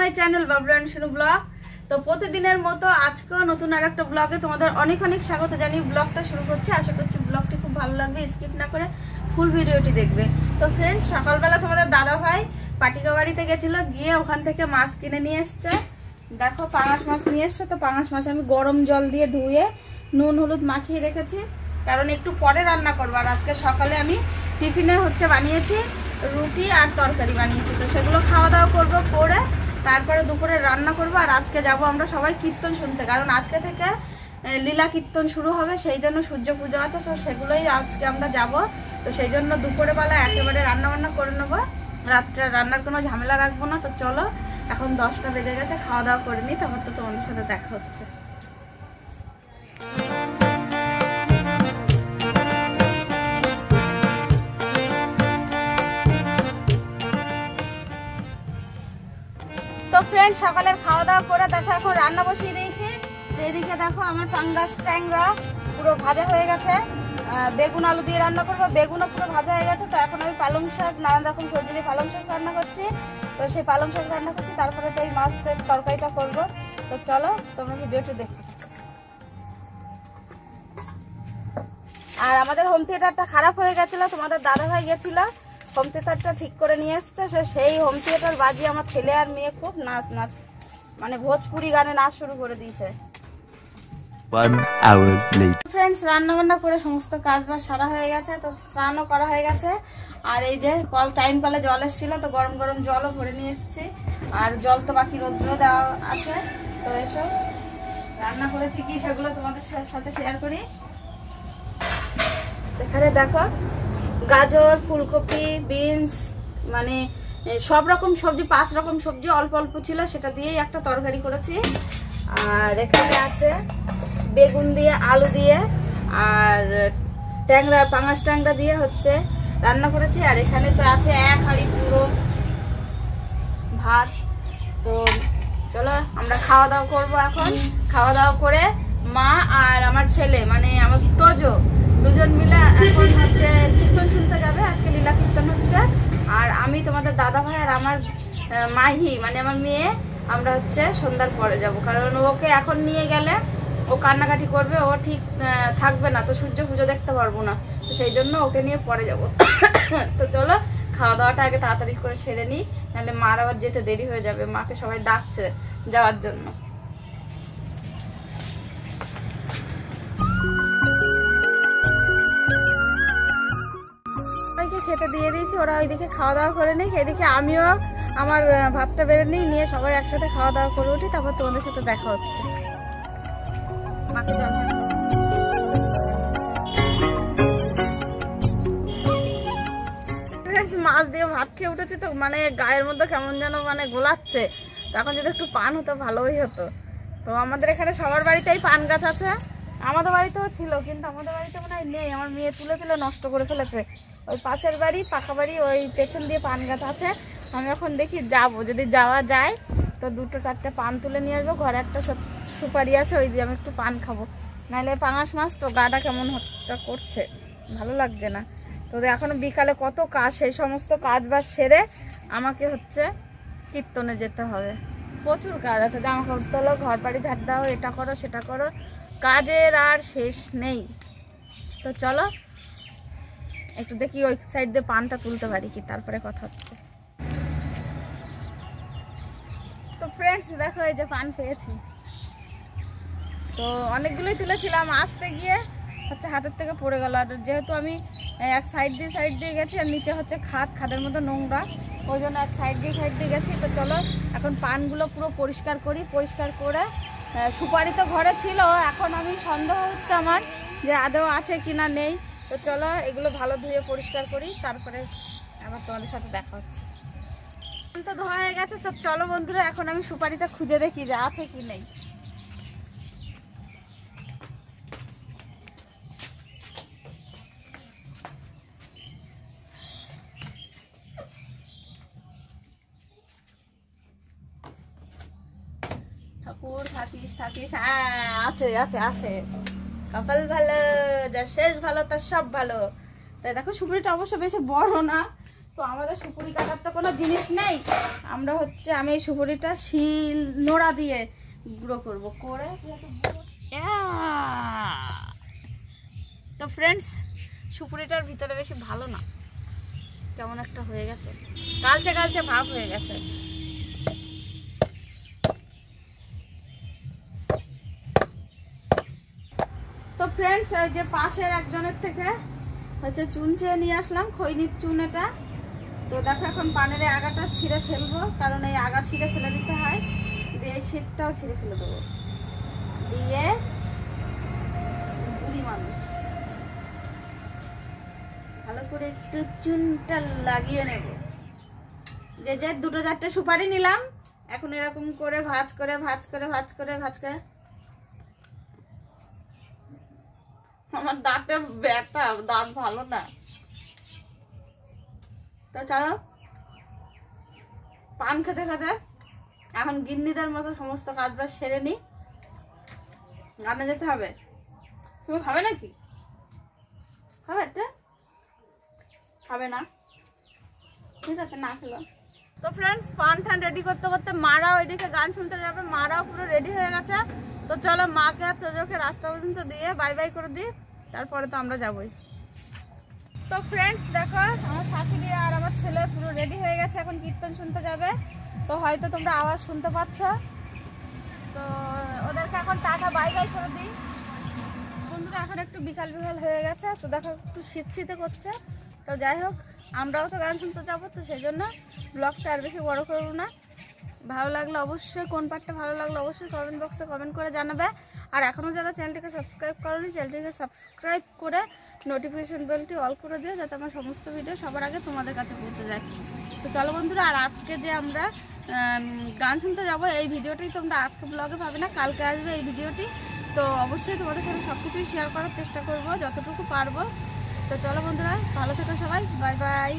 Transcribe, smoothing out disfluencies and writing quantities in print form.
My channel Bablu Suno blog. তো প্রতিদিনের মতো আজকেও নতুন আর একটা ব্লগে তোমাদের অনেক অনেক স্বাগত জানিয়ে ব্লগটা শুরু করছি। আশা করছি ব্লগটি খুব ভালো লাগবে, স্কিপ না করে ফুল ভিডিওটি দেখবে। তো ফ্রেন্ডস, সকালবেলা তোমাদের দাদা ভাই পাটিকা বাড়িতে গেছিলো, গিয়ে ওখান থেকে মাছ কিনে নিয়ে এসছে। দেখো পাঙাশ মাছ নিয়ে এসছে। তো পাঙাশ মাছ আমি গরম জল দিয়ে ধুয়ে নুন হলুদ মাখিয়ে রেখেছি, কারণ একটু পরে রান্না করবো। আর আজকে সকালে আমি টিফিনে বানিয়েছি রুটি আর তরকারি বানিয়েছি, তো সেগুলো খাওয়া দাওয়া করবো, করে তারপরে দুপুরে রান্না করবো। আর আজকে যাব আমরা সবাই কীর্তন শুনতে, কারণ আজকে থেকে লীলা কীর্তন শুরু হবে, সেই জন্য সূর্য পুজো আছে, তো সেগুলোই আজকে আমরা যাব। তো সেই জন্য দুপুরে বেলা একেবারে রান্না বান্না করে নেবো, রাত্রে রান্নার কোনো ঝামেলা রাখবো না। তো চলো, এখন 10টা বেজে গেছে, খাওয়া দাওয়া করে নিই, তারপর তো তোমাদের সাথে দেখা হচ্ছে। তো ফ্রেন্ড, সকালের খাওয়া দাওয়া করে দেখো এখন রান্না বসিয়ে দিয়েছি। এদিকে দেখো আমার পাঙ্গাস ট্যাংরা পুরো ভাজা হয়ে গেছে, বেগুন আলু দিয়ে রান্না করবো, বেগুনও পুরো ভাজা হয়ে গেছে। তো এখন আমি পালং শাক, নানান রকম সবজি দিয়ে পালং শাক রান্না করছি। তো সেই পালং শাক রান্না করছি, তারপরে তো এই মাছের তরকারিটা করবো। তো চলো তোমরা ভিডিওটি দেখো। আর আমাদের হোম থিয়েটারটা খারাপ হয়ে গেছিলো, তোমাদের দাদা ভাই গেছিলো, হোম থিয়েটারটা ঠিক করে নিয়ে এসছে। সেই হোম থিয়েটার বাজিয়ে আমার ছেলে আর মেয়ে খুব নাচ মানে ভোজপুরি গানে নাচ শুরু করে দিয়েছে। ফ্রেন্ডস, রান্না বান্না করে সমস্ত কাজ বাজ সারা হয়ে গেছে, তো স্নানও করা হয়ে গেছে। আর এই যে টাইম কলে জল এসেছিল, তো গরম গরম জলও ভরে নিয়ে এসেছি। আর জল তো বাকি রোদ্র দেওয়া আছে। তো এসব রান্না করেছি কি সেগুলো তোমাদের সাথে শেয়ার করি। এখানে দেখো গাজর, ফুলকপি, বিনস, মানে সব রকম সবজি, 5 রকম সবজি অল্প অল্প ছিল, সেটা দিয়েই একটা তরকারি করেছি। আর এখানে আছে বেগুন দিয়ে, আলু দিয়ে, আর ট্যাংরা, পাঙাশ ট্যাংরা দিয়ে রান্না করেছি। আর এখানে তো আছে 1 হাঁড়ি পুরো ভাত। তো চলো আমরা খাওয়া দাওয়া করবো। এখন খাওয়া দাওয়া করে মা আর আমার ছেলে, মানে আমার তোজো, দুজন মিলে এখন কীর্তন শুনতে যাবে। আজকে লীলা কীর্তন হচ্ছে। আর আমি, তোমাদের দাদা ভাই আর আমার মাহি, মানে আমার মেয়ে, আমরা সন্ধ্যার পরে যাব, কারণ ওকে এখন নিয়ে গেলে ও কান্নাকাটি করবে, ও ঠিক থাকবে না, তো সূর্য পুজো দেখতে পারবো না। তো সেই জন্য ওকে নিয়ে পরে যাব। তো চলো খাওয়া দাওয়াটা আগে তাড়াতাড়ি করে সেরে নিই, নাহলে মার আবার যেতে দেরি হয়ে যাবে। মাকে সবাই ডাকছে যাওয়ার জন্য। খেতে দিয়ে দিয়েছি, ওরা ওইদিকে খাওয়া দাওয়া করে নিই, এদিকে আমিও আমার ভাতটা বেড়ে নিয়ে সবাই একসাথে খাওয়া দাওয়া করে উঠি, তারপর তোমাদের সাথে দেখা হচ্ছে। মাছ দিয়ে ভাত খেয়ে উঠেছি, তো মানে গায়ের মধ্যে কেমন যেন মানে গোলাচ্ছে। তখন যদি একটু পান হতো ভালোই হতো। তো আমাদের এখানে সবার বাড়িতেই পান গাছ আছে, আমাদের বাড়িতেও ছিল, কিন্তু আমাদের বাড়িতে মনে হয় নেই, আমার মেয়ে তুলে তুলে নষ্ট করে ফেলেছে। ওই পাশের বাড়ি, পাকা বাড়ি, ওই পেছন দিয়ে পান গাছ আছে। আমি এখন দেখি যাবো, যদি যাওয়া যায় তো 2-4টে পান তুলে নিয়ে আসবো। ঘরে একটা সুপারি আছে, ওই দিয়ে আমি একটু পান খাবো। নাহলে পাঙাশ মাছ তো গাটা কেমন করছে, ভালো লাগছে না। তো এখনো বিকালে কত কাজ, সেই সমস্ত কাজ বাজ সেরে আমাকে কীর্তনে যেতে হবে। প্রচুর কাজ আছে, জামা কাপড় তোলো, ঘর বাড়ি ঝাড় দাও, এটা করো সেটা করো, কাজের আর শেষ নেই। তো চলো একটু দেখি ওই সাইড দিয়ে পানটা তুলতে পারি কি, তারপরে কথা হচ্ছে। তো ফ্রেন্ডস দেখো, এই যে পান পেয়েছি, তো অনেকগুলোই তুলেছিলাম, আসতে গিয়ে হাতের থেকে পড়ে গেল। আর যেহেতু আমি এক সাইড দিয়ে গেছি, আর নিচে খাদের মতো নোংরা, ওই জন্য এক সাইড দিয়ে গেছি। তো চলো এখন পানগুলো পুরো পরিষ্কার করি, পরিষ্কার করে সুপারি তো ঘরে ছিল, এখন আমি সন্দেহ হচ্ছে আমার যে আদৌ আছে কি না নেই। তো চলো এগুলো ভালো ধুয়ে পরিষ্কার করি, তারপরে আবার তোমাদের সাথে দেখা হচ্ছে। তো ধোয়া হয়ে গেছে, সব চলো বন্ধুরা, এখন আমি সুপারিটা খুঁজে দেখি যে আছে কি নেই। ঠাকুর থাকিস, আছে আছে আছে, কপাল ভালো, যা শেষ ভালো তার সব ভালো। তাই দেখো সুপারিটা অবশ্য বেশি বড় না, তো আমাদের সুপুরি কাটার তো কোনো জিনিস নেই, আমরা হচ্ছে আমি এই সুপুরিটা শিল নোড়া দিয়ে গুঁড়ো করবো করে। তো ফ্রেন্ডস, সুপুরিটার ভিতরে বেশি ভালো না, কেমন একটা হয়ে গেছে, কালচে কালচে ভাব হয়ে গেছে। তো ফ্রেন্ডস, ওই যে পাশের একজনের থেকে হচ্ছে চুন চেয়ে নিয়ে আসলাম, খৈনির চুন এটা। তো দেখো এখন পানের এই আগাটা ছিঁড়ে ফেলবো, কারণ এই আগা ছিঁড়ে ফেলে দিতে হয়, দিয়ে এই শীতটাও ছিঁড়ে ফেলে দেবো, দিয়ে বুড়ি মানুষ ভালো করে একটু চুনটা লাগিয়ে নেব। যে যে 2-4টে সুপারি নিলাম, এখন এরকম করে ভাঁজ করে ভাঁজ করে ভাঁজ করে ভাঁজ করে। আমার দাঁতে ব্যথা, দাঁত ভালো না। তো চলো পান খেতে খেতে এখন গিন্নিদের মতো সমস্ত কাজ বাজ সেরে নি, রান্না যেতে হবে। তুমি খাবে নাকি? খাবে একটা? খাবে না, ঠিক আছে, না খেলো। তো ফ্রেন্ডস, পান ঠান রেডি করতে করতে মারাও ওইদিকে গান শুনতে যাবে, মারাও পুরো রেডি হয়ে গেছে। তো চলো মাকে আর তোজোকে রাস্তা পর্যন্ত দিয়ে বাই বাই করে দিই, তারপরে তো আমরা যাবই। তো ফ্রেন্ডস দেখো, আমার শাশুড়ি আর আমার ছেলে পুরো রেডি হয়ে গেছে, এখন কীর্তন শুনতে যাবে। তো হয়তো তোমরা আওয়াজ শুনতে পাচ্ছ। তো ওদেরকে এখন টাটা বাই বাই করে দিই। বন্ধুরা এখন একটু বিকাল বিকাল হয়ে গেছে, তো দেখো একটু শীত শীতে করছে। তো যাই হোক, আমরাও তো গান শুনতে যাবো, তো সেই জন্য ব্লগটা আর বেশি বড় করবো না। ভালো লাগলো অবশ্যই, কোন পার্টটা ভালো লাগলো অবশ্যই কমেন্ট বক্সে কমেন্ট করে জানাবে। আর এখনও যারা চ্যানেলটিকে সাবস্ক্রাইব করোনি, চ্যানেলটিকে সাবস্ক্রাইব করে নোটিফিকেশন বেলটি অল করে দিও, যাতে আমার সমস্ত ভিডিও সবার আগে তোমাদের কাছে পৌঁছে যায়। তো চলো বন্ধুরা, আর আজকে যে আমরা গান শুনতে যাব, এই ভিডিওটাই তোমরা আজকে ব্লগে পাবে না, কালকে আসবে এই ভিডিওটি। তো অবশ্যই তোমাদের সাথে সব কিছুই শেয়ার করার চেষ্টা করব যতটুকু পারবো। তো চলো বন্ধুরা, ভালো থেকো সবাই, বাই বাই।